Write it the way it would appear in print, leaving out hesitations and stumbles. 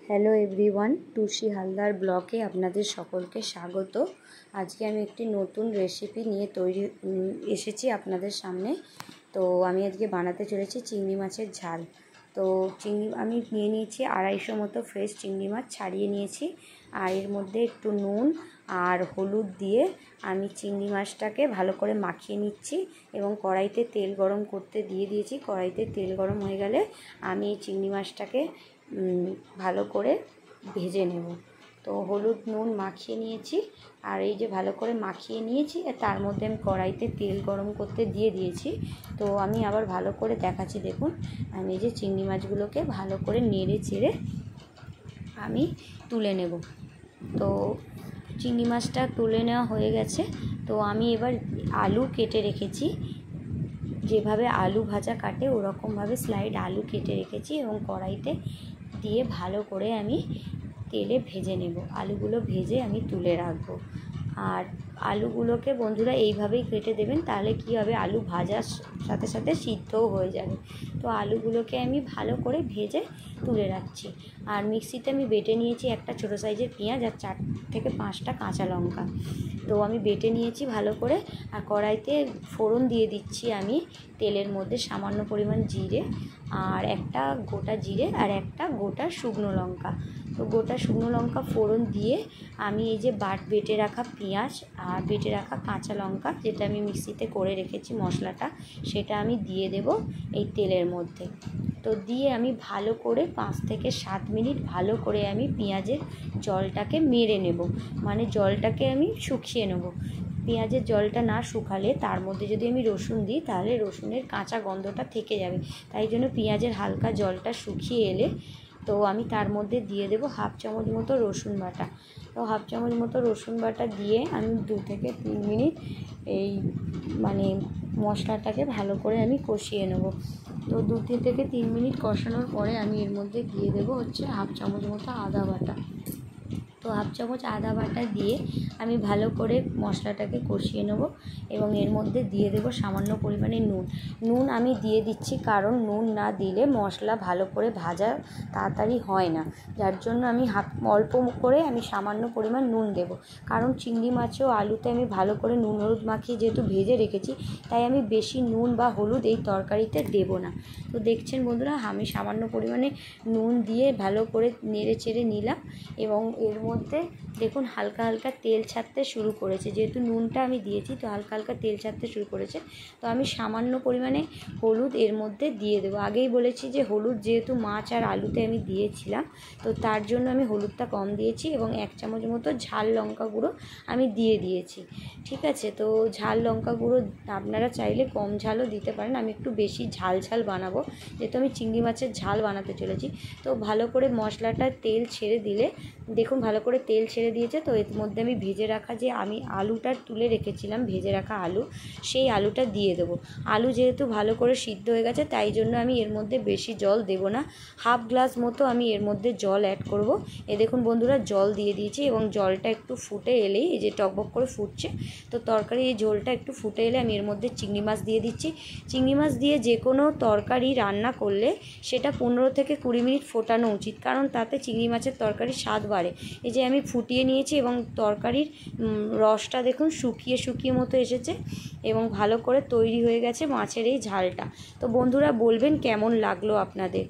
Hello everyone, টুসি হালদার ব্লগে আপনাদের সকলকে স্বাগত। আজকে আমি একটি নতুন রেসিপি নিয়ে এসেছি আপনাদের সামনে। তো আমি আজকে বানাতে চলেছি চিংড়ি মাছের ঝাল। তো আমি নিয়ে নিয়েছি 250 মতো ফ্রেশ চিংড়ি মাছ, ছাড়িয়ে নিয়েছি। আর এর মধ্যে একটু নুন আর হলুদ দিয়ে আমি চিংড়ি মাছটাকে ভালো করে মাখিয়ে নিচ্ছি এবং কড়াইতে তেল গরম করতে দিয়ে দিয়েছি। কড়াইতে তেল গরম হয়ে গেলে আমি এই চিংড়ি মাছটাকে ভালো করে ভেজে নেব। তো হলুদ নুন মাখিয়ে নিয়েছি, আর এই যে ভালো করে মাখিয়ে নিয়েছি তার মধ্যে আমি কড়াইতে তেল গরম করতে দিয়ে দিয়েছি। তো আমি আবার ভালো করে দেখাচ্ছি, দেখুন আমি এই যে চিংড়ি মাছগুলোকে ভালো করে নেড়ে চেড়ে আমি তুলে নেব। তো চিংড়ি মাছটা তুলে নেওয়া হয়ে গেছে। তো আমি এবার আলু কেটে রেখেছি, যেভাবে আলু ভাজা কাটে ওরকমভাবে স্লাইড আলু কেটে রেখেছি এবং কড়াইতে দিয়ে ভালো করে আমি তেলে ভেজে নেব। আলুগুলো ভেজে আমি তুলে রাখবো। আর আলুগুলোকে বন্ধুরা এইভাবেই কেটে দেবেন, তাহলে কি হবে, আলু ভাজার সাথে সাথে সিদ্ধও হয়ে যাবে। তো আলুগুলোকে আমি ভালো করে ভেজে তুলে রাখছি। আর মিক্সিতে আমি বেটে নিয়েছি একটা ছোটো সাইজের পেঁয়াজ আর 4 থেকে 5টা কাঁচা লঙ্কা। তো আমি বেটে নিয়েছি ভালো করে। আর কড়াইতে ফোড়ন দিয়ে দিচ্ছি আমি তেলের মধ্যে সামান্য পরিমাণ জিরে, আর একটা গোটা জিরে আর একটা গোটা শুকনো লঙ্কা। তো গোটা শুকনো লঙ্কা ফোড়ন দিয়ে আমি এই যে বেটে রাখা পেঁয়াজ আর বেটে রাখা কাঁচা লঙ্কা, যেটা আমি মিক্সিতে করে রেখেছি মশলাটা, সেটা আমি দিয়ে দেব এই তেলের মধ্যে। তো দিয়ে আমি ভালো করে 5 থেকে 7 মিনিট ভালো করে আমি পেঁয়াজের জলটাকে মেরে নেব, মানে জলটাকে আমি শুকিয়ে নেব। পেঁয়াজের জলটা না শুকালে তার মধ্যে যদি আমি রসুন দিই তাহলে রসুনের কাঁচা গন্ধটা থেকে যাবে। তাই জন্য পেঁয়াজের হালকা জলটা শুকিয়ে এলে তো আমি তার মধ্যে দিয়ে দেব 1/2 চামচ মতো রসুন বাটা। তো 1/2 চামচ মতো রসুন বাটা দিয়ে আমি 2 থেকে 3 মিনিট এই মশলাটাকে ভালো করে আমি কষিয়ে নেব। তো 2 থেকে 3 মিনিট কষানোর পরে আমি এর মধ্যে দিয়ে দেব 1/2 চামচ মতো আদা বাটা। তো 1/2 চামচ আদা বাটা দিয়ে আমি ভালো করে মশলাটাকে কষিয়ে নেব এবং এর মধ্যে দিয়ে দেব সামান্য পরিমাণে নুন আমি দিয়ে দিচ্ছি, কারণ নুন না দিলে মশলা ভালো করে ভাজা তাড়াতাড়ি হয় না। যার জন্য আমি অল্প করে আমি সামান্য পরিমাণ নুন দেব, কারণ চিংড়ি মাছেও আলুতে আমি ভালো করে নুন হলুদ মাখিয়ে যেহেতু ভেজে রেখেছি, তাই আমি বেশি নুন বা হলুদ এই তরকারিতে দেব না। তো দেখছেন বন্ধুরা, আমি সামান্য পরিমাণে নুন দিয়ে ভালো করে নেড়ে চেড়ে নিলাম এবং এর মধ্যে দেখুন হালকা হালকা তেল ছাড়তে শুরু করেছে। যেহেতু নুনটা আমি দিয়েছি তো হালকা হালকা তেল ছাড়তে শুরু করেছে। তো আমি সামান্য পরিমাণে হলুদ এর মধ্যে দিয়ে দেবো। আগেই বলেছি যে হলুদ যেহেতু মাছ আর আলুতে আমি দিয়েছিলাম, তো তার জন্য আমি হলুদটা কম দিয়েছি এবং 1 চামচ মতো ঝাল লঙ্কা গুঁড়ো আমি দিয়ে দিয়েছি। ঠিক আছে, তো ঝাল লঙ্কা গুঁড়ো আপনারা চাইলে কম ঝালও দিতে পারেন। আমি একটু বেশি ঝাল বানাবো, যেহেতু আমি চিংড়ি মাছের ঝাল বানাতে চলেছি। তো ভালো করে মশলাটা তেল ছেড়ে দিলে দেখুন ভালো করে তেল ছেড়ে দিয়েছে। তো এর মধ্যে আমি ভেজে রাখা যে আমি আলুটা তুলে রেখেছিলাম, ভেজে রাখা আলু, সেই আলুটা দিয়ে দেবো। আলু যেহেতু ভালো করে সিদ্ধ হয়ে গেছে তাই জন্য আমি এর মধ্যে বেশি জল দেব না, 1/2 গ্লাস মতো আমি এর মধ্যে জল অ্যাড করব। দেখুন বন্ধুরা, জল দিয়ে দিয়েছি এবং জলটা একটু ফুটে এলেই, এই যে টকবক করে ফুটছে, তো তরকারি এই ঝোলটা একটু ফুটে এলে আমি এর মধ্যে চিংড়ি মাছ দিয়ে দিচ্ছি। চিংড়ি মাছ দিয়ে যে কোনো তরকারি রান্না করলে সেটা 15 থেকে 20 মিনিট ফোটানো উচিত, কারণ তাতে চিংড়ি মাছের তরকারির স্বাদ বাড়ে। এই যে আমি ফুটিয়ে নিয়েছি এবং তরকারির রসটা দেখুন শুকিয়ে মতো এসেছে এবং ভালো করে তৈরি হয়ে গেছে মাছের এই ঝালটা। তো বন্ধুরা বলবেন কেমন লাগলো আপনাদের।